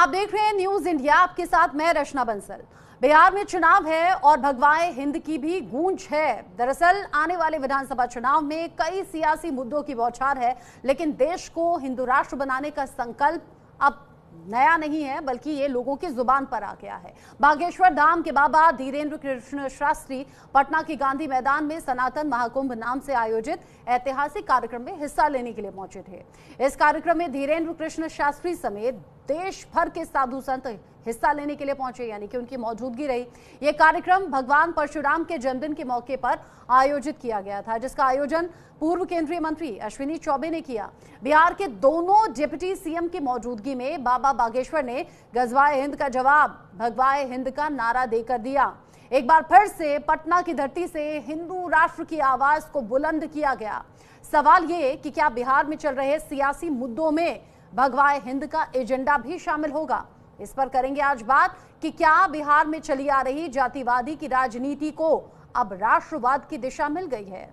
आप देख रहे हैं न्यूज इंडिया, आपके साथ मैं रचना बंसल। बिहार में चुनाव है और भगवाए हिंद की भी गूंज है। दरअसल आने वाले विधानसभा चुनाव में कई सियासी मुद्दों की बौछार है, लेकिन देश को हिंदू राष्ट्र बनाने का संकल्प अब नया नहीं है, बल्कि ये लोगों की जुबान पर आ गया है। बागेश्वर धाम के बाबा धीरेन्द्र कृष्ण शास्त्री पटना के गांधी मैदान में सनातन महाकुंभ नाम से आयोजित ऐतिहासिक कार्यक्रम में हिस्सा लेने के लिए पहुंचे थे। इस कार्यक्रम में धीरेन्द्र कृष्ण शास्त्री समेत देश भर के साधु संत हिस्सा लेने के लिए पहुंचे, यानी कि उनकी मौजूदगी रही। यह कार्यक्रम भगवान परशुराम के जन्मदिन के मौके पर आयोजित किया गया था, जिसका आयोजन पूर्व केंद्रीय मंत्री अश्विनी चौबे ने किया। बिहार के दोनों डिप्टी सीएम की मौजूदगी में बाबा बागेश्वर ने गजवाए हिंद का जवाब भगवाए हिंद का नारा देकर दिया। एक बार फिर से पटना की धरती से हिंदू राष्ट्र की आवाज को बुलंद किया गया। सवाल ये कि क्या बिहार में चल रहे सियासी मुद्दों में भगवाए हिंद का एजेंडा भी शामिल होगा? इस पर करेंगे आज बात कि क्या बिहार में चली आ रही जातिवादी की राजनीति को अब राष्ट्रवाद की दिशा मिल गई है।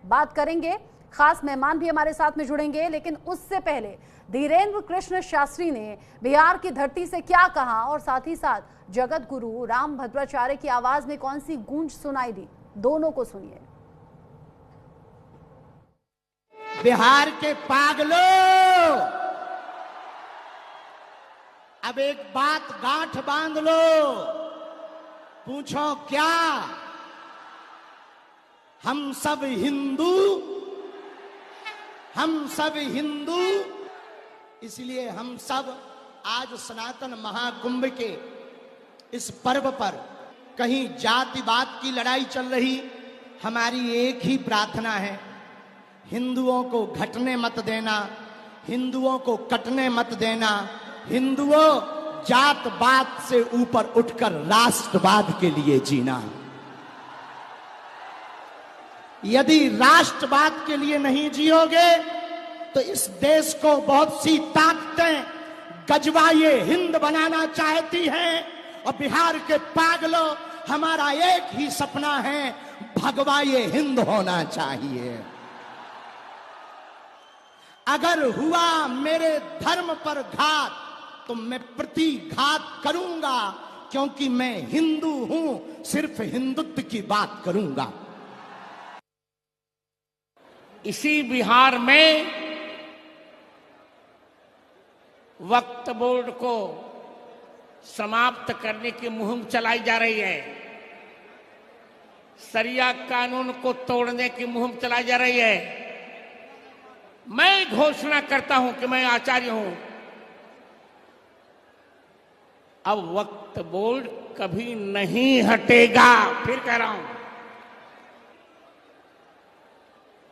बात करेंगे, खास मेहमान भी हमारे साथ में जुड़ेंगे, लेकिन उससे पहले धीरेन्द्र कृष्ण शास्त्री ने बिहार की धरती से क्या कहा और साथ ही साथ जगत गुरु राम भद्राचार्य की आवाज में कौन सी गूंज सुनाई दी, दोनों को सुनिए। बिहार के पागलों, अब एक बात गांठ बांध लो, पूछो क्या हम सब हिंदू? हम सब हिंदू, इसलिए हम सब आज सनातन महाकुंभ के इस पर्व पर कहीं जातिवाद की लड़ाई चल रही, हमारी एक ही प्रार्थना है, हिंदुओं को घटने मत देना, हिंदुओं को कटने मत देना। हिंदुओं, जात पात से ऊपर उठकर राष्ट्रवाद के लिए जीना। यदि राष्ट्रवाद के लिए नहीं जियोगे तो इस देश को बहुत सी ताकतें गजवाए हिंद बनाना चाहती हैं, और बिहार के पागलों, हमारा एक ही सपना है, भगवाए हिंद होना चाहिए। अगर हुआ मेरे धर्म पर घात तो मैं प्रतिघात करूंगा, क्योंकि मैं हिंदू हूं, सिर्फ हिंदुत्व की बात करूंगा। इसी बिहार में वक्फ बोर्ड को समाप्त करने की मुहिम चलाई जा रही है, शरिया कानून को तोड़ने की मुहिम चलाई जा रही है। मैं घोषणा करता हूं कि मैं आचार्य हूं, अब वक्फ बोर्ड कभी नहीं हटेगा। फिर कह रहा हूं,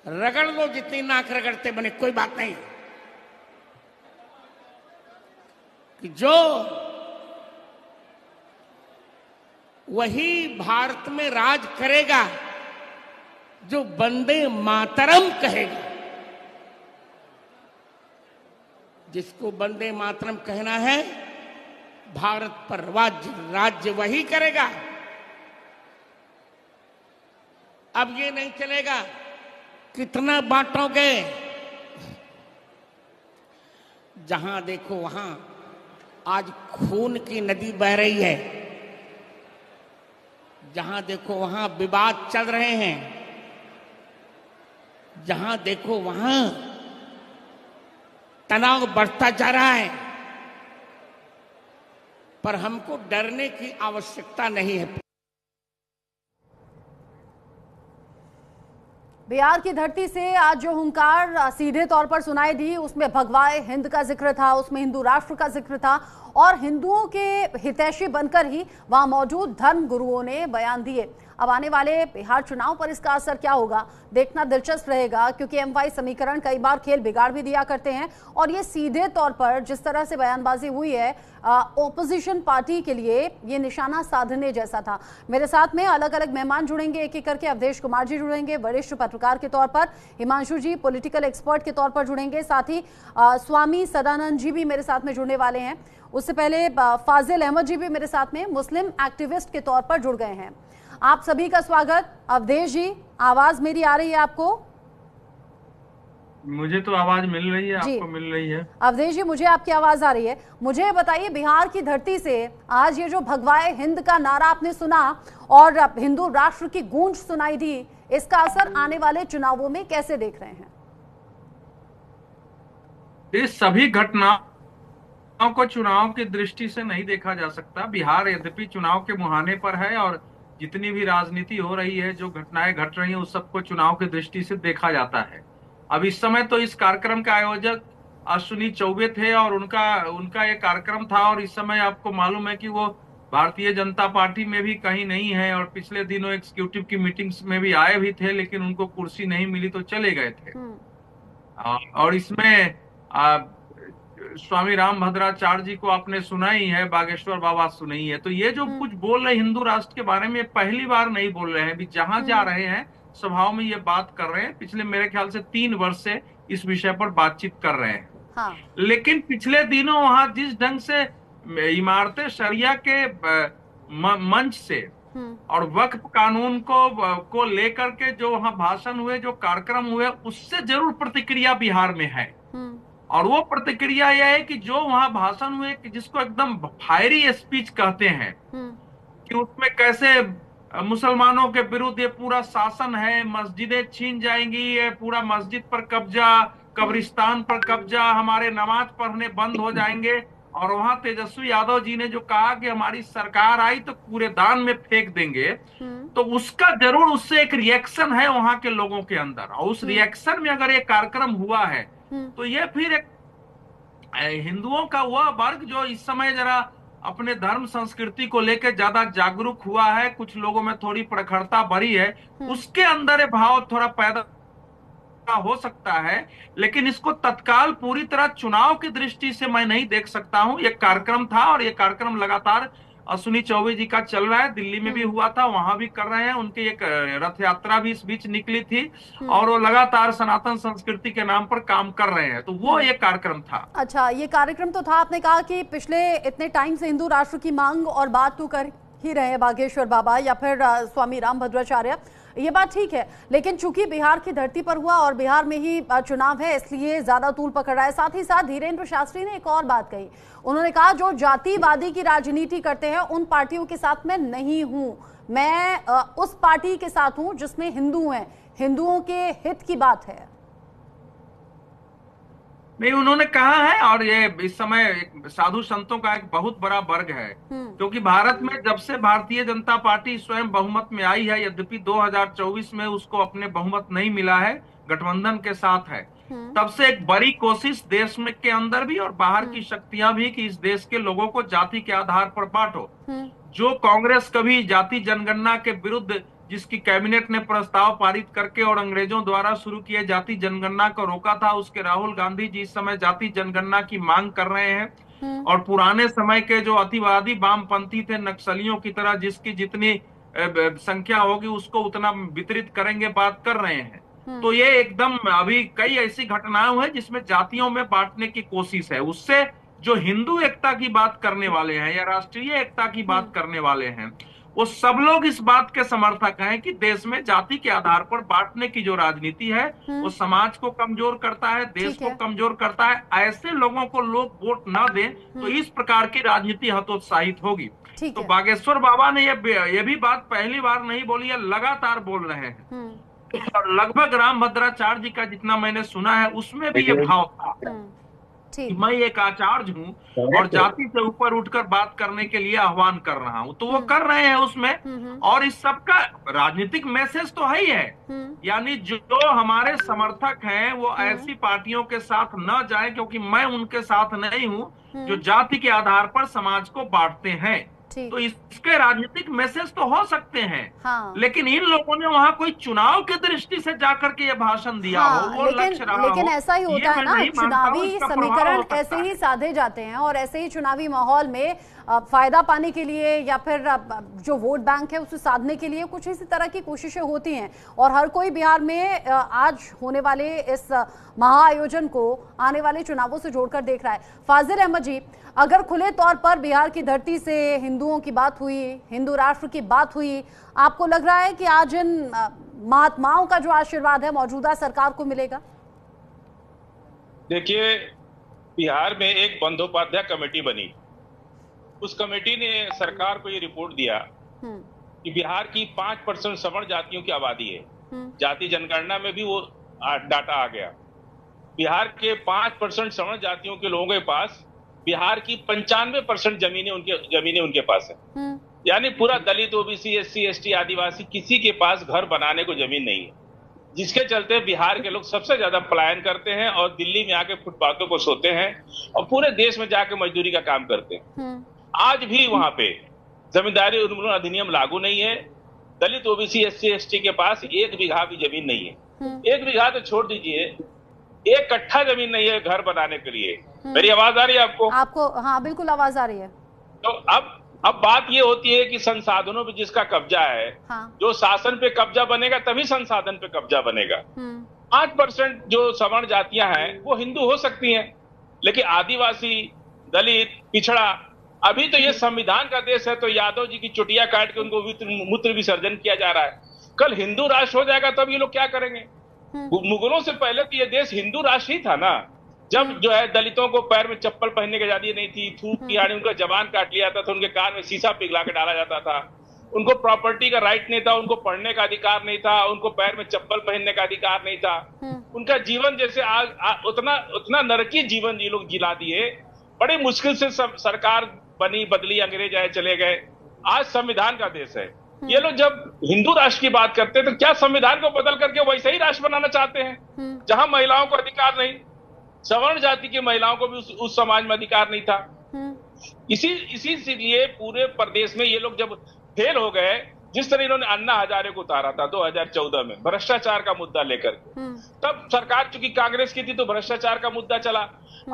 रगड़ लो जितनी नाक रगड़ते बने, कोई बात नहीं। कि जो वही भारत में राज करेगा जो वंदे मातरम कहेगा। जिसको वंदे मातरम कहना है, भारत पर राज्य वही करेगा। अब ये नहीं चलेगा कितना बांटोगे, जहां देखो वहां आज खून की नदी बह रही है, जहां देखो वहां विवाद चल रहे हैं, जहां देखो वहां तनाव बढ़ता जा रहा है। पर हमको डरने की आवश्यकता नहीं है। बिहार की धरती से आज जो हुंकार सीधे तौर पर सुनाई दी, उसमें भगवाए हिंद का जिक्र था, उसमें हिंदू राष्ट्र का जिक्र था, और हिंदुओं के हितैषी बनकर ही वहां मौजूद धर्म गुरुओं ने बयान दिए। अब आने वाले बिहार चुनाव पर इसका असर क्या होगा, देखना दिलचस्प रहेगा, क्योंकि एमवाई समीकरण कई बार खेल बिगाड़ भी दिया करते हैं। और ये सीधे तौर पर जिस तरह से बयानबाजी हुई है, ओपोजिशन पार्टी के लिए ये निशाना साधने जैसा था। मेरे साथ में अलग अलग मेहमान जुड़ेंगे, एक एक करके। अवधेश कुमार जी जुड़ेंगे वरिष्ठ पत्रकार के तौर पर, हिमांशु जी पॉलिटिकल एक्सपर्ट के तौर पर जुड़ेंगे, साथ ही स्वामी सदानंद जी भी मेरे साथ में जुड़ने वाले हैं। उससे पहले फाजिल अहमद जी भी मेरे साथ में मुस्लिम एक्टिविस्ट के तौर पर जुड़ गए हैं। आप सभी का स्वागत। अवधेश जी, आवाज मेरी आ रही है आपको? मुझे तो आवाज मिल रही है, जी आपको मिल रही है? अवधेश जी, मुझे आपकी आवाज आ रही है। मुझे बताइए, बिहार की धरती से आज ये जो भगवाए हिंद का नारा आपने सुना और हिंदू राष्ट्र की गूंज सुनाई दी, इसका असर आने वाले चुनावों में कैसे देख रहे हैं? इस सभी घटनाओं को चुनाव की दृष्टि से नहीं देखा जा सकता। बिहार यद्यपि चुनाव के मुहाने पर है और जितनी भी राजनीति हो रही है, जो घटनाएं घट रही हैं, उस सबको चुनाव की दृष्टि से देखा जाता है। अब इस समय तो इस कार्यक्रम के आयोजक अश्विनी चौबे थे और उनका उनका ये कार्यक्रम था, और इस समय आपको मालूम है कि वो भारतीय जनता पार्टी में भी कहीं नहीं है, और पिछले दिनों एग्जीक्यूटिव की मीटिंग्स में भी आए भी थे, लेकिन उनको कुर्सी नहीं मिली तो चले गए थे। और इसमें स्वामी राम भद्राचार्य जी को आपने सुना ही है, बागेश्वर बाबा सुनी है। तो ये जो कुछ बोल रहे हिंदू राष्ट्र के बारे में, पहली बार नहीं बोल रहे हैं। भी जहां जा रहे हैं सभाओं में ये बात कर रहे हैं। पिछले मेरे ख्याल से 3 वर्ष से इस विषय पर बातचीत कर रहे हैं। हाँ। लेकिन पिछले दिनों वहां जिस ढंग से इमारतें शरिया के मंच से और वक्फ कानून को लेकर के जो वहां भाषण हुए, जो कार्यक्रम हुए, उससे जरूर प्रतिक्रिया बिहार में है। और वो प्रतिक्रिया यह है कि जो वहां भाषण हुए, जिसको एकदम फायरी स्पीच कहते हैं, कि उसमें कैसे मुसलमानों के विरुद्ध ये पूरा शासन है, मस्जिदें छीन जाएंगी, ये पूरा मस्जिद पर कब्जा, कब्रिस्तान पर कब्जा, हमारे नमाज पढ़ने बंद हो जाएंगे। और वहां तेजस्वी यादव जी ने जो कहा कि हमारी सरकार आई तो कूड़ेदान में फेंक देंगे, तो उसका जरूर उससे एक रिएक्शन है वहां के लोगों के अंदर। और उस रिएक्शन में अगर ये कार्यक्रम हुआ है तो ये फिर एक हिंदुओं का वह वर्ग जो इस समय जरा अपने धर्म संस्कृति को लेकर ज्यादा जागरूक हुआ है, कुछ लोगों में थोड़ी प्रखरता बढ़ी है, उसके अंदर ये भाव थोड़ा पैदा हो सकता है। लेकिन इसको तत्काल पूरी तरह चुनाव की दृष्टि से मैं नहीं देख सकता हूं। ये कार्यक्रम था और ये कार्यक्रम लगातार अश्विनी चौबे जी का चल रहा है। दिल्ली में भी हुआ था, वहां भी कर रहे हैं। उनकी एक रथ यात्रा भी इस बीच निकली थी और वो लगातार सनातन संस्कृति के नाम पर काम कर रहे हैं। तो वो ये कार्यक्रम था। अच्छा, ये कार्यक्रम तो था। आपने कहा कि पिछले इतने टाइम से हिंदू राष्ट्र की मांग और बात तो कर ही रहे हैं बागेश्वर बाबा या फिर स्वामी राम भद्राचार्य, ये बात ठीक है। लेकिन चूंकि बिहार की धरती पर हुआ और बिहार में ही चुनाव है, इसलिए ज्यादा तूल पकड़ रहा है। साथ ही साथ धीरेन्द्र शास्त्री ने एक और बात कही। उन्होंने कहा जो जातिवादी की राजनीति करते हैं उन पार्टियों के साथ मैं नहीं हूं, मैं उस पार्टी के साथ हूं जिसमें हिंदू हैं, हिंदुओं के हित की बात है। नहीं, उन्होंने कहा है। और ये इस समय एक साधु संतों का एक बहुत बड़ा वर्ग है, क्योंकि भारत में जब से भारतीय जनता पार्टी स्वयं बहुमत में आई है, यद्यपि 2024 में उसको अपने बहुमत नहीं मिला है, गठबंधन के साथ है, तब से एक बड़ी कोशिश देश में के अंदर भी और बाहर की शक्तियां भी कि इस देश के लोगों को जाति के आधार पर बांटो। जो कांग्रेस कभी जाति जनगणना के विरुद्ध, जिसकी कैबिनेट ने प्रस्ताव पारित करके और अंग्रेजों द्वारा शुरू किए जाति जनगणना को रोका था, उसके राहुल गांधी जी इस समय जाति जनगणना की मांग कर रहे हैं। और पुराने समय के जो अतिवादी वामपंथी थे, नक्सलियों की तरह, जिसकी जितनी संख्या होगी उसको उतना वितरित करेंगे, बात कर रहे हैं। तो ये एकदम अभी कई ऐसी घटनाएं हुई जिसमें जातियों में बांटने की कोशिश है। उससे जो हिंदू एकता की बात करने वाले हैं या राष्ट्रीय एकता की बात करने वाले हैं, वो सब लोग इस बात के समर्थक हैं कि देश में जाति के आधार पर बांटने की जो राजनीति है वो समाज को कमजोर करता है, देश को कमजोर करता है। ऐसे लोगों को लोग वोट न दें तो इस प्रकार की राजनीति हतोत्साहित होगी। तो बागेश्वर बाबा ने ये भी बात पहली बार नहीं बोली है, लगातार बोल रहे हैं। और लगभग राम भद्राचार्य जी का जितना मैंने सुना है उसमें भी ये भाव था कि मैं एक आचार्य हूं और जाति से ऊपर उठकर बात करने के लिए आह्वान कर रहा हूं। तो वो कर रहे हैं उसमें। और इस सब का राजनीतिक मैसेज तो है ही है, यानी जो हमारे समर्थक हैं वो ऐसी पार्टियों के साथ न जाए, क्योंकि मैं उनके साथ नहीं हूं जो जाति के आधार पर समाज को बांटते हैं। तो इसके राजनीतिक मैसेज तो हो सकते हैं। हाँ। लेकिन इन लोगों ने वहां कोई चुनाव की दृष्टि से जाकर के ये भाषण दिया हो, वो लक्ष्य रहा हो। लेकिन ऐसा ही होता है ना, चुनावी समीकरण ऐसे ही साधे जाते हैं और ऐसे ही चुनावी माहौल में फायदा पाने के लिए या फिर जो वोट बैंक है उसे साधने के लिए कुछ इसी तरह की कोशिशें होती हैं। और हर कोई बिहार में आज होने वाले इस महाआयोजन को आने वाले चुनावों से जोड़कर देख रहा है। फाजिल अहमद जी, अगर खुले तौर पर बिहार की धरती से हिंदुओं की बात हुई, हिंदू राष्ट्र की बात हुई, आपको लग रहा है कि आज इन महात्माओं का जो आशीर्वाद है मौजूदा सरकार को मिलेगा? देखिए, बिहार में एक बंदोपाध्याय कमेटी बनी। उस कमेटी ने सरकार को ये रिपोर्ट दिया कि बिहार की 5% सवर्ण जातियों की आबादी है। जाति जनगणना में भी वो डाटा आ गया। बिहार के 5% सवर्ण जातियों के लोगों के पास बिहार की 95% जमीनें उनके पास है। यानी पूरा दलित, ओबीसी, एससी, एसटी, आदिवासी किसी के पास घर बनाने को जमीन नहीं है, जिसके चलते बिहार के लोग सबसे ज्यादा पलायन करते हैं और दिल्ली में आके फुटपाथों को सोते हैं और पूरे देश में जाके मजदूरी का काम करते हैं। आज भी वहां पे जमींदारी उन्मूलन अधिनियम लागू नहीं है। दलित, ओबीसी, एससी, एसटी के पास 1 बीघा भी जमीन नहीं है। 1 बीघा तो छोड़ दीजिए, 1 कट्ठा जमीन नहीं है घर बनाने के लिए। मेरी आवाज आ रही है आपको? हाँ, बिल्कुल आवाज आ रही है। तो अब बात ये होती है कि संसाधनों पे जिसका कब्जा है, जो शासन पे कब्जा बनेगा तभी संसाधन पे कब्जा बनेगा। 5% जो सवर्ण जातियां हैं वो हिंदू हो सकती हैं, लेकिन आदिवासी, दलित, पिछड़ा, अभी तो ये संविधान का देश है, तो यादव जी की चुटिया काट के उनको मूत्र विसर्जन किया जा रहा है। कल हिंदू राष्ट्र हो जाएगा तब ये लोग क्या करेंगे? मुगलों से पहले तो ये देश हिंदू राष्ट्र ही था ना। जब जो है दलितों को पैर में चप्पल पहनने की आजादी नहीं थी, थूक की आड़ी उनका जबान काट लिया था, तो उनके कान में शीशा पिघला के डाला जाता था। उनको प्रॉपर्टी का राइट नहीं था, उनको पढ़ने का अधिकार नहीं था, उनको पैर में चप्पल पहनने का अधिकार नहीं था। उनका जीवन जैसे उतना नरकी जीवन ये लोग जिला दिए। बड़ी मुश्किल से सरकार बनी, बदली, अंग्रेज आए चले गए। आज संविधान का देश है। ये लोग जब हिंदू राष्ट्र की बात करते हैं तो क्या संविधान को बदल करके वैसे ही राष्ट्र बनाना चाहते हैं जहां महिलाओं को अधिकार नहीं? सवर्ण जाति की महिलाओं को भी उस समाज में अधिकार नहीं था। इसीलिए पूरे प्रदेश में ये लोग जब फेल हो गए, जिस तरह इन्होंने अन्ना हजारे को उतारा था 2014 में भ्रष्टाचार का मुद्दा लेकर के, तब सरकार चूंकि कांग्रेस की थी तो भ्रष्टाचार का मुद्दा चला।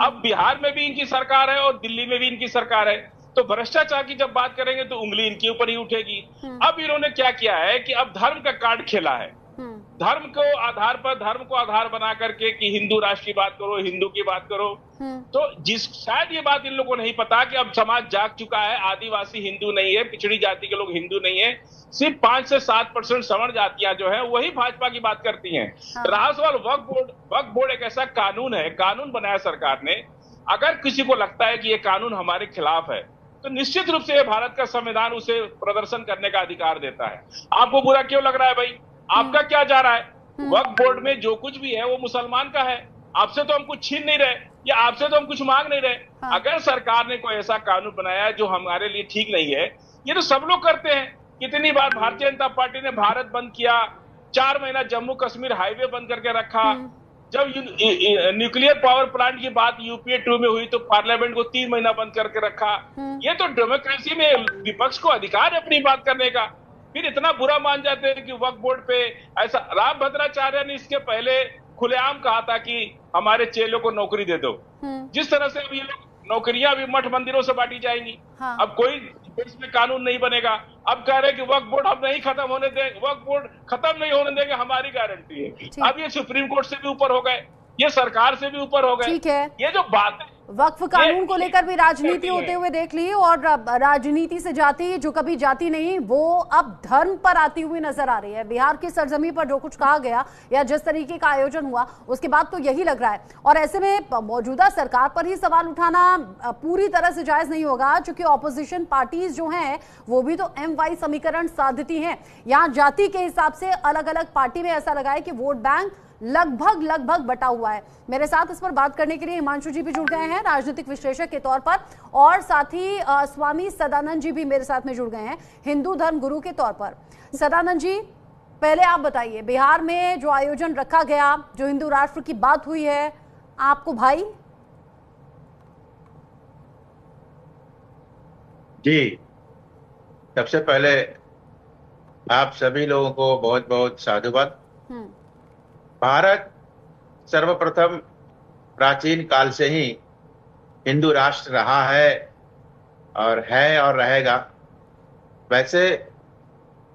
अब बिहार में भी इनकी सरकार है और दिल्ली में भी इनकी सरकार है, तो भ्रष्टाचार की जब बात करेंगे तो उंगली इनके ऊपर ही उठेगी। अब इन्होंने क्या किया है कि अब धर्म का कार्ड खेला है। धर्म को आधार बना करके कि हिंदू राष्ट्र की बात करो, हिंदू की बात करो। तो शायद ये बात इन लोगों को नहीं पता कि अब समाज जाग चुका है। आदिवासी हिंदू नहीं है, पिछड़ी जाति के लोग हिंदू नहीं है। सिर्फ 5 से 7% सवर्ण जातियां जो है वही भाजपा की बात करती हैं। रहा सवाल वक्फ बोर्ड एक ऐसा कानून है, कानून बनाया सरकार ने। अगर किसी को लगता है कि ये कानून हमारे खिलाफ है तो निश्चित रूप से भारत का संविधान उसे प्रदर्शन करने का अधिकार देता है। आपको बुरा क्यों लग रहा है भाई? आपका क्या जा रहा है? वक्फ बोर्ड में जो कुछ भी है वो मुसलमान का है। आपसे तो हम कुछ छीन नहीं रहे या आपसे तो हम कुछ मांग नहीं रहे। अगर सरकार ने कोई ऐसा कानून बनाया है जो हमारे लिए ठीक नहीं है, ये तो सब लोग करते हैं। कितनी बार भारतीय जनता पार्टी ने भारत बंद किया, 4 महीना जम्मू कश्मीर हाईवे बंद करके रखा। जब न्यूक्लियर पावर प्लांट की बात यूपीए 2 में हुई तो पार्लियामेंट को 3 महीना बंद करके रखा। ये तो डेमोक्रेसी में विपक्ष को अधिकार है अपनी बात करने का। फिर इतना बुरा मान जाते हैं कि वक्फ बोर्ड पे ऐसा। राम भद्राचार्य ने इसके पहले खुलेआम कहा था कि हमारे चेलों को नौकरी दे दो। जिस तरह से अब ये लोग नौकरियां भी मठ मंदिरों से बांटी जाएंगी। अब कोई देश में कानून नहीं बनेगा। अब कह रहे हैं कि वक्फ बोर्ड हम नहीं खत्म होने देंगे, वक्फ बोर्ड खत्म नहीं होने देंगे, हमारी गारंटी है। अब ये सुप्रीम कोर्ट से भी ऊपर हो गए, ये सरकार से भी ऊपर हो गए। ठीक है, ये जो बात है वक्फ कानून को लेकर भी राजनीति होते हुए देख ली, और राजनीति से जाति जो कभी जाती नहीं वो अब धर्म पर आती हुई नजर आ रही है। बिहार की सरजमी पर जो कुछ कहा गया या जिस तरीके का आयोजन हुआ उसके बाद तो यही लग रहा है। और ऐसे में मौजूदा सरकार पर ही सवाल उठाना पूरी तरह से जायज नहीं होगा, क्योंकि ऑपोजिशन पार्टीज जो हैं वो भी तो MY समीकरण साधती हैं। यहाँ जाति के हिसाब से अलग अलग पार्टी में ऐसा लगा है कि वोट बैंक लगभग बटा हुआ है। मेरे साथ इस पर बात करने के लिए हिमांशु जी भी जुड़ गए हैं राजनीतिक विश्लेषक के तौर पर, और साथ ही स्वामी सदानंद जी भी मेरे साथ में जुड़ गए हैं हिंदू धर्म गुरु के तौर पर। सदानंद जी, पहले आप बताइए, बिहार में जो आयोजन रखा गया, जो हिंदू राष्ट्र की बात हुई है, आपको भाई? जी, सबसे पहले आप सभी लोगों को बहुत बहुत साधुवाद। भारत सर्वप्रथम प्राचीन काल से ही हिंदू राष्ट्र रहा है और रहेगा। वैसे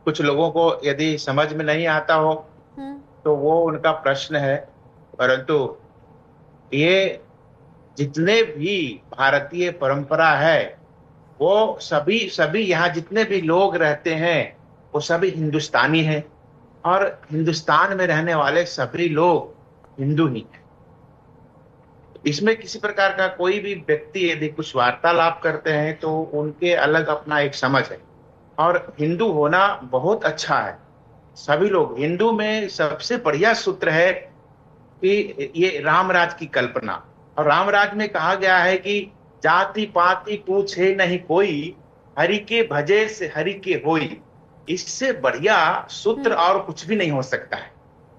कुछ लोगों को यदि समझ में नहीं आता हो तो वो उनका प्रश्न है, परंतु ये जितने भी भारतीय परंपरा है वो सभी यहाँ जितने भी लोग रहते हैं वो सभी हिंदुस्तानी हैं, और हिंदुस्तान में रहने वाले सभी लोग हिंदू ही हैं। इसमें किसी प्रकार का कोई भी व्यक्ति यदि कुछ वार्तालाप करते हैं तो उनके अलग अपना एक समझ है। और हिंदू होना बहुत अच्छा है। सभी लोग हिंदू में सबसे बढ़िया सूत्र है कि ये रामराज की कल्पना। और रामराज में कहा गया है कि जाति पाति पूछे नहीं कोई, हरि के भजे से हरि के होई। इससे बढ़िया सूत्र और कुछ भी नहीं हो सकता है।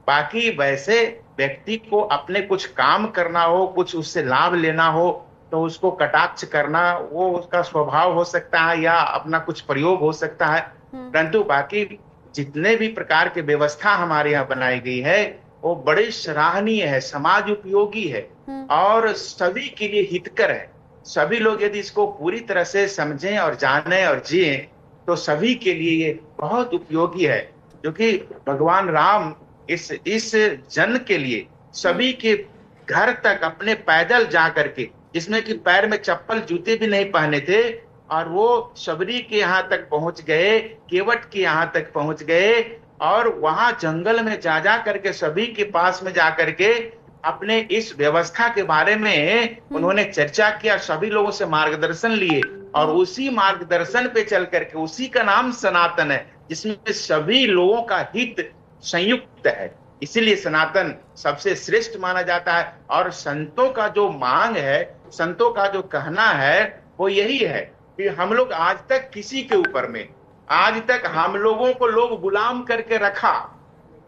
बाकी वैसे व्यक्ति को अपने कुछ काम करना हो, कुछ उससे लाभ लेना हो, तो उसको कटाक्ष करना वो उसका स्वभाव हो सकता है या अपना कुछ प्रयोग हो सकता है। परंतु बाकी जितने भी प्रकार की व्यवस्था हमारे यहाँ बनाई गई है वो बड़ी सराहनीय है, समाज उपयोगी है और सभी के लिए हितकर है। सभी लोग यदि इसको पूरी तरह से समझें और जानें और जिए तो सभी के लिए ये बहुत उपयोगी है। क्योंकि भगवान राम इस जन के लिए सभी के घर तक अपने पैदल जा करके, जिसमें कि पैर में चप्पल जूते भी नहीं पहने थे, और वो शबरी के यहाँ तक पहुंच गए, केवट के यहाँ तक पहुंच गए और वहां जंगल में जा करके सभी के पास में जा करके अपने इस व्यवस्था के बारे में उन्होंने चर्चा किया, सभी लोगों से मार्गदर्शन लिए और उसी मार्गदर्शन पे चल करके, उसी का नाम सनातन है जिसमें सभी लोगों का हित संयुक्त है। इसीलिए सनातन सबसे श्रेष्ठ माना जाता है। और संतों का जो मांग है, संतों का जो कहना है वो यही है कि हम लोग आज तक किसी के ऊपर में, आज तक हम लोगों को लोग गुलाम करके रखा,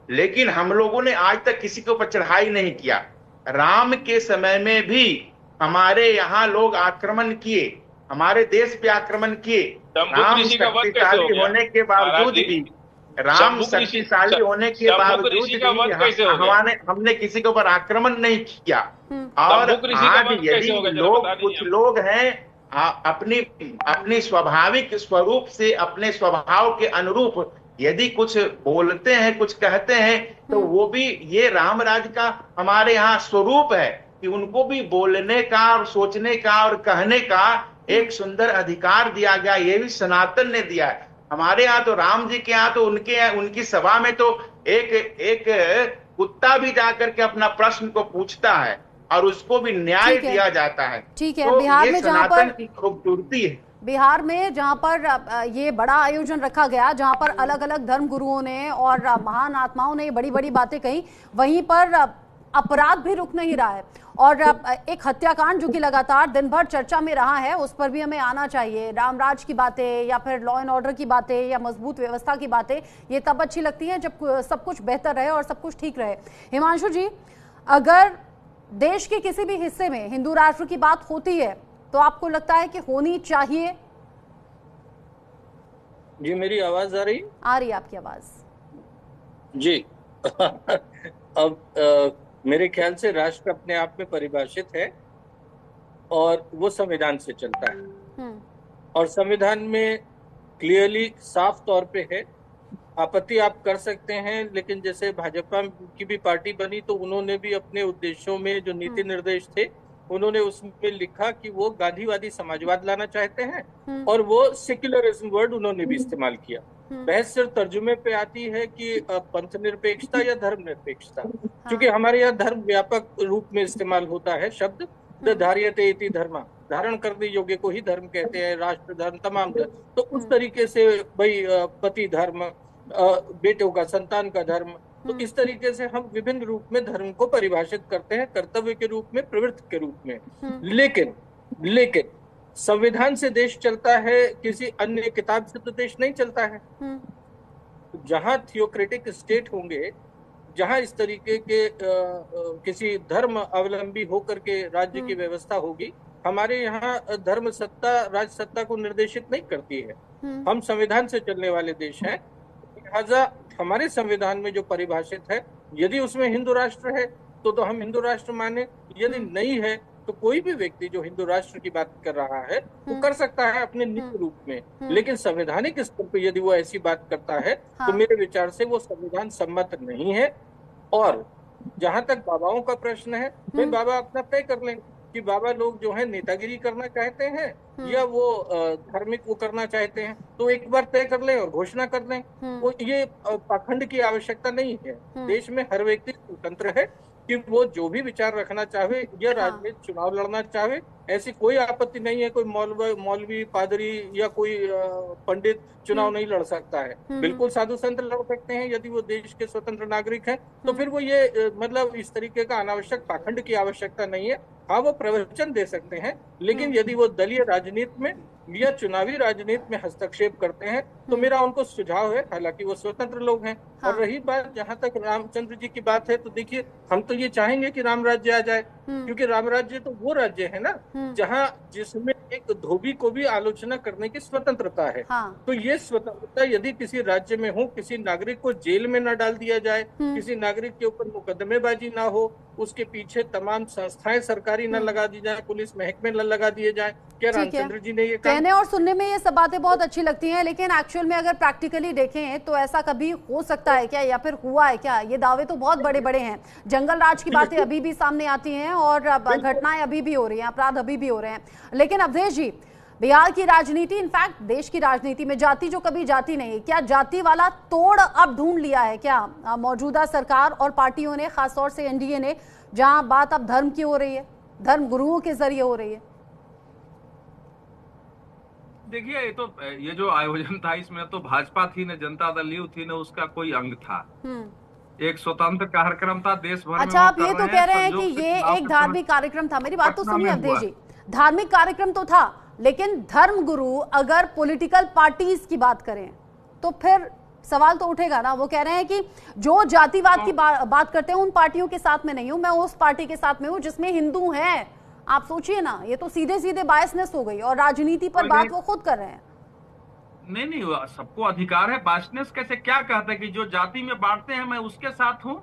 लेकिन हम लोगों ने आज तक किसी के ऊपर चढ़ाई नहीं किया। राम के समय में भी हमारे यहाँ लोग आक्रमण किए, हमारे देश पे आक्रमण किए। राम शक्तिशाली होने के बावजूद भी, राम शक्तिशाली होने के बावजूद भी हमने किसी के ऊपर आक्रमण नहीं किया। और आज यदि लोग, कुछ लोग हैं अपनी स्वाभाविक स्वरूप से, अपने स्वभाव के अनुरूप यदि कुछ बोलते हैं, कुछ कहते हैं, तो वो भी ये रामराज का हमारे यहाँ स्वरूप है कि उनको भी बोलने का और सोचने का और कहने का एक सुंदर अधिकार दिया गया। ये भी सनातन ने दिया है। हमारे यहाँ तो राम जी के यहाँ तो उनकी सभा में तो एक कुत्ता भी जाकर के अपना प्रश्न को पूछता है और उसको भी न्याय दिया जाता है। ठीक है। तो बिहार में जहाँ पर की खूबसूरती है, बिहार में जहाँ पर ये बड़ा आयोजन रखा गया, जहाँ पर अलग अलग धर्म गुरुओं ने और महान आत्माओं ने बड़ी बड़ी बातें कही, वहीं पर अपराध भी रुक नहीं रहा है। और एक हत्याकांड जो कि लगातार दिन भर चर्चा में रहा है, उस पर भी हमें आना चाहिए। रामराज की बातें या फिर लॉ एंड ऑर्डर की बातें या मजबूत व्यवस्था की बातें, ये तब अच्छी लगती हैं जब सब कुछ बेहतर रहे और सब कुछ ठीक रहे। हिमांशु जी, अगर देश के किसी भी हिस्से में हिंदू राष्ट्र की बात होती है तो आपको लगता है कि होनी चाहिए? जी, मेरी आवाज आ रही? आ रही है आपकी आवाज जी। अब मेरे ख्याल से राष्ट्र अपने आप में परिभाषित है और वो संविधान से चलता है। और संविधान में क्लियरली साफ तौर पे है, आपत्ति आप कर सकते हैं, लेकिन जैसे भाजपा की भी पार्टी बनी तो उन्होंने भी अपने उद्देश्यों में जो नीति निर्देश थे उन्होंने उसमें लिखा कि वो गांधीवादी समाजवाद लाना चाहते हैं और वो सेक्युलरिज्म वर्ड उन्होंने भी इस्तेमाल किया। बहस सिर्फ तर्जुमे पे आती है कि पंथ निरपेक्षता या धर्म निरपेक्षता, क्योंकि हमारे यहाँ धर्म व्यापक रूप में इस्तेमाल होता है शब्द धार्यते इति धर्म, धारण करने योग्य को ही धर्म कहते हैं, राष्ट्र धर्म, तमाम धर्म। तो उस तरीके से भाई पति धर्म, बेटों का, संतान का धर्म, तो इस तरीके से हम विभिन्न रूप में धर्म को परिभाषित करते हैं, कर्तव्य के रूप में, प्रवृत्ति के रूप में। लेकिन संविधान से देश चलता है, किसी अन्य किताब से तो देश नहीं चलता है। जहां थियोक्रेटिक स्टेट होंगे, जहां इस तरीके के किसी धर्म अवलंबी होकर के राज्य की व्यवस्था होगी, हमारे यहाँ धर्म सत्ता राज सत्ता को निर्देशित नहीं करती है। हम संविधान से चलने वाले देश हैं, लिहाजा हमारे संविधान में जो परिभाषित है, यदि उसमें हिंदू राष्ट्र है तो हम हिंदू राष्ट्र माने, यदि नहीं है तो कोई भी व्यक्ति जो हिंदू राष्ट्र की बात कर रहा है वो कर सकता है अपने नित्य रूप में। लेकिन संवैधानिक स्तर पर यदि वो ऐसी बात करता है तो मेरे विचार से वो संविधान सम्मत नहीं है। और जहां तक बाबाओं का प्रश्न है, भाई बाबा अपना तय कर लें कि बाबा लोग जो है नेतागिरी करना चाहते हैं या वो धार्मिक वो करना चाहते हैं, तो एक बार तय कर लें और घोषणा कर लें। वो ये पाखंड की आवश्यकता नहीं है। देश में हर व्यक्ति स्वतंत्र है कि वो जो भी विचार रखना चाहे या राजनीतिक चुनाव लड़ना चाहे, ऐसी कोई आपत्ति नहीं है। कोई मौलवी पादरी या कोई पंडित चुनाव नहीं लड़ सकता है। बिल्कुल साधु संत लड़ सकते हैं यदि वो देश के स्वतंत्र नागरिक हैं। तो फिर वो ये मतलब इस तरीके का अनावश्यक पाखंड की आवश्यकता नहीं है। हाँ, वो प्रवचन दे सकते हैं, लेकिन यदि वो दलीय राजनीति में या चुनावी राजनीति में हस्तक्षेप करते हैं तो मेरा उनको सुझाव है, हालांकि वो स्वतंत्र लोग हैं। और रही बात जहां तक रामचंद्र जी की बात है, तो देखिए हम तो ये चाहेंगे कि राम राज्य आ जाए, क्योंकि राम राज्य तो वो राज्य है ना जहां जिसमें एक धोबी को भी आलोचना करने की स्वतंत्रता है। तो ये स्वतंत्रता यदि किसी राज्य में हो, किसी नागरिक को जेल में न डाल दिया जाए, किसी नागरिक के ऊपर मुकदमेबाजी ना हो, उसके पीछे तमाम संस्थाएं सरकारी न लगा दी जाए, पुलिस महकमे न लगा दिए जाए। क्या रामचंद्र जी ने ये कहने और सुनने में ये सब बातें बहुत अच्छी लगती हैं, लेकिन एक्चुअल में अगर प्रैक्टिकली देखें तो ऐसा कभी हो सकता है क्या, या फिर हुआ है क्या? ये दावे तो बहुत बड़े बड़े हैं। जंगल राज की बातें अभी भी सामने आती हैं और घटनाएं अभी भी हो रही हैं, अपराध अभी भी हो रहे हैं। लेकिन अवधेश जी, बिहार की राजनीति, इनफैक्ट देश की राजनीति में जाति जो कभी जाती नहीं, क्या जाति वाला तोड़ अब ढूंढ लिया है क्या मौजूदा सरकार और पार्टियों ने, खासतौर से एनडीए ने, जहां बात अब धर्म की हो रही है, धर्म गुरुओं के जरिए हो रही है? देखिए, ये जो आयोजन था इसमें तो भाजपा थी न जनता दल यू थी न उसका कोई अंग था। एक स्वतंत्र कार्यक्रम था देश भर में। अच्छा, आप ये तो कह रहे हैं कि ये एक धार्मिक कार्यक्रम था। मेरी बात तो सुनिए अवधेश जी, धार्मिक कार्यक्रम तो था, लेकिन धर्म गुरु अगर पॉलिटिकल पार्टीज की बात करें तो फिर सवाल तो उठेगा ना। वो कह रहे हैं कि जो जातिवाद की बात करते हैं उन पार्टियों के साथ में नहीं हूं, मैं उस पार्टी के साथ में हूं जिसमें हिंदू हैं। आप सोचिए ना, ये तो सीधे सीधे बायसनेस हो गई और राजनीति पर बात वो खुद कर रहे हैं। नहीं, सबको अधिकार है। बायसनेस कैसे, क्या कहते हैं कि जो जाति में बांटते हैं मैं उसके साथ हूं?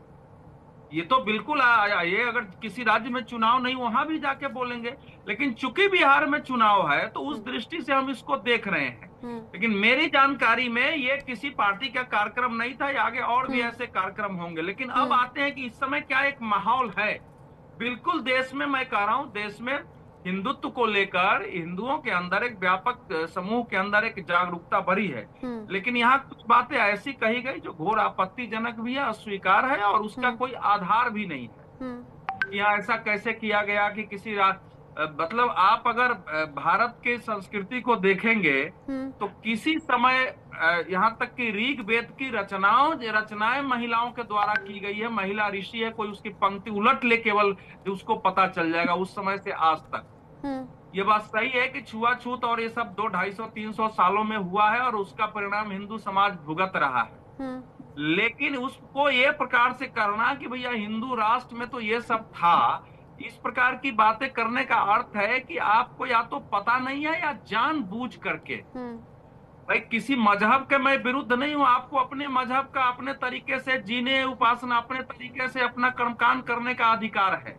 ये तो बिल्कुल ये अगर किसी राज्य में चुनाव नहीं वहां भी जाके बोलेंगे, लेकिन चूंकि बिहार में चुनाव है तो उस दृष्टि से हम इसको देख रहे हैं। लेकिन मेरी जानकारी में ये किसी पार्टी का कार्यक्रम नहीं था, आगे और भी ऐसे कार्यक्रम होंगे। लेकिन अब आते हैं कि इस समय क्या एक माहौल है। बिल्कुल देश में, मैं कह रहा हूं, देश में हिंदुत्व को लेकर हिंदुओं के अंदर एक व्यापक समूह के अंदर एक जागरूकता बढ़ी है। लेकिन यहाँ कुछ बातें ऐसी कही गई जो घोर आपत्तिजनक भी है, अस्वीकार है और उसका कोई आधार भी नहीं है। यहाँ ऐसा कैसे किया गया कि किसी मतलब आप अगर भारत के संस्कृति को देखेंगे तो किसी समय यहाँ तक कि ऋग वेद की रचनाएं महिलाओं के द्वारा की गई है। महिला ऋषि है, कोई उसकी पंक्ति उलट ले केवल उसको पता चल जाएगा उस समय से आज तक। ये बात सही है कि छुआछूत और ये सब 200-250-300 सालों में हुआ है और उसका परिणाम हिंदू समाज भुगत रहा है। लेकिन उसको ये प्रकार से करना कि भैया हिंदू राष्ट्र में तो ये सब था, इस प्रकार की बातें करने का अर्थ है कि आपको या तो पता नहीं है या जानबूझ करके। भाई किसी मजहब के मैं विरुद्ध नहीं हूं, आपको अपने मजहब का अपने तरीके से जीने, उपासना अपने तरीके से अपना कर्मकांड करने का अधिकार है।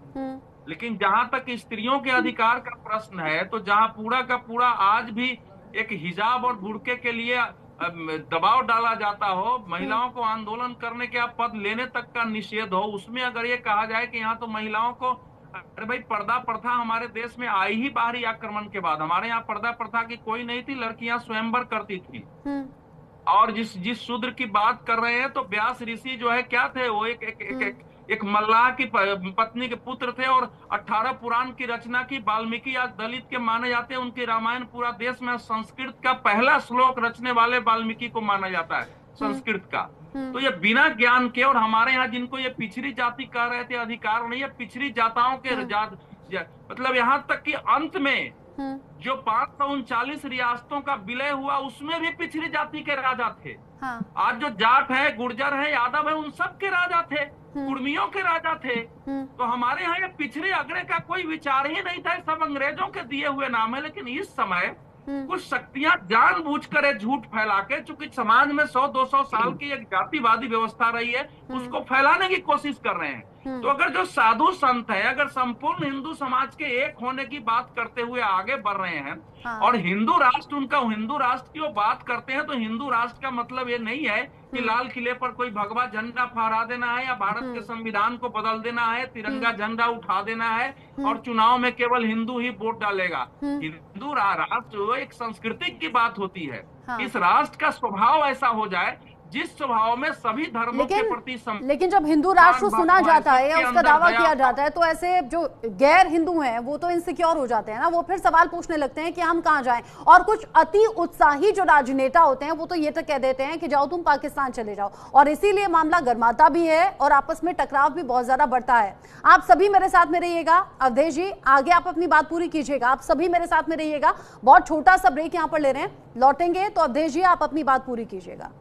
लेकिन जहां तक स्त्रियों के अधिकार का प्रश्न है, तो जहां पूरा का पूरा आज भी एक हिजाब और बुर्के के लिए दबाव डाला जाता हो, महिलाओं को आंदोलन करने के पद लेने तक का निषेध हो, उसमें अगर ये कहा जाए कि यहाँ तो महिलाओं को, अरे भाई पर्दा प्रथा हमारे देश में आई ही बाहरी आक्रमण के बाद। हमारे यहाँ पर्दा प्रथा की कोई नहीं थी, लड़कियां स्वयंवर करती थी। और जिस शूद्र की बात कर रहे हैं तो व्यास ऋषि जो है क्या थे, वो एक मल्लाह की पत्नी के पुत्र थे और 18 पुराण की रचना की। वाल्मीकि आज दलित के माने जाते हैं, उनकी रामायण पूरा देश में संस्कृत का पहला श्लोक रचने वाले वाल्मीकि को माना जाता है, संस्कृत का। तो ये बिना ज्ञान के, और हमारे यहाँ जिनको ये पिछड़ी जाति कह रहे थे, अधिकार नहीं है, पिछड़ी जाताओं के मतलब यहाँ तक कि अंत में जो 539 रियासतों का विलय हुआ उसमें भी पिछड़ी जाति के राजा थे। आज जो जाट है, गुर्जर है, यादव है, उन सब के राजा थे, कुर्मियों के राजा थे। तो हमारे यहाँ ये पिछड़े अगड़े का कोई विचार ही नहीं था, सब अंग्रेजों के दिए हुए नाम है। लेकिन इस समय कुछ शक्तियां जानबूझकर झूठ फैला के, चूंकि समाज में 100-200 साल की एक जातिवादी व्यवस्था रही है, उसको फैलाने की कोशिश कर रहे हैं। तो अगर जो साधु संत है, अगर संपूर्ण हिंदू समाज के एक होने की बात करते हुए आगे बढ़ रहे हैं और हिंदू राष्ट्र, उनका हिंदू राष्ट्र की वो बात करते हैं, तो हिंदू राष्ट्र का मतलब ये नहीं है कि लाल किले पर कोई भगवा झंडा फहरा देना है या भारत के संविधान को बदल देना है, तिरंगा झंडा उठा देना है और चुनाव में केवल हिंदू ही वोट डालेगा। हिंदू राष्ट्र एक संस्कृति की बात होती है। इस राष्ट्र का स्वभाव ऐसा हो जाए जिस स्वभाव में सभी धर्मों के प्रति लेकिन जब हिंदू राष्ट्र सुना जाता है या उसका दावा किया जाता है तो ऐसे जो गैर हिंदू हैं वो तो इनसिक्योर हो जाते हैं ना, वो फिर सवाल पूछने लगते हैं कि हम कहां जाएं। और कुछ अति उत्साही जो राजनेता होते हैं वो तो ये तक कह देते हैं कि जाओ तुम पाकिस्तान चले जाओ, और इसीलिए मामला गर्माता भी है और आपस में टकराव भी बहुत ज्यादा बढ़ता है। आप सभी मेरे साथ में रहिएगा, अवधेश जी आगे आप अपनी बात पूरी कीजिएगा, आप सभी मेरे साथ में रहिएगा। बहुत छोटा सा ब्रेक यहां पर ले रहे हैं, लौटेंगे तो अवधेश जी आप अपनी बात पूरी कीजिएगा।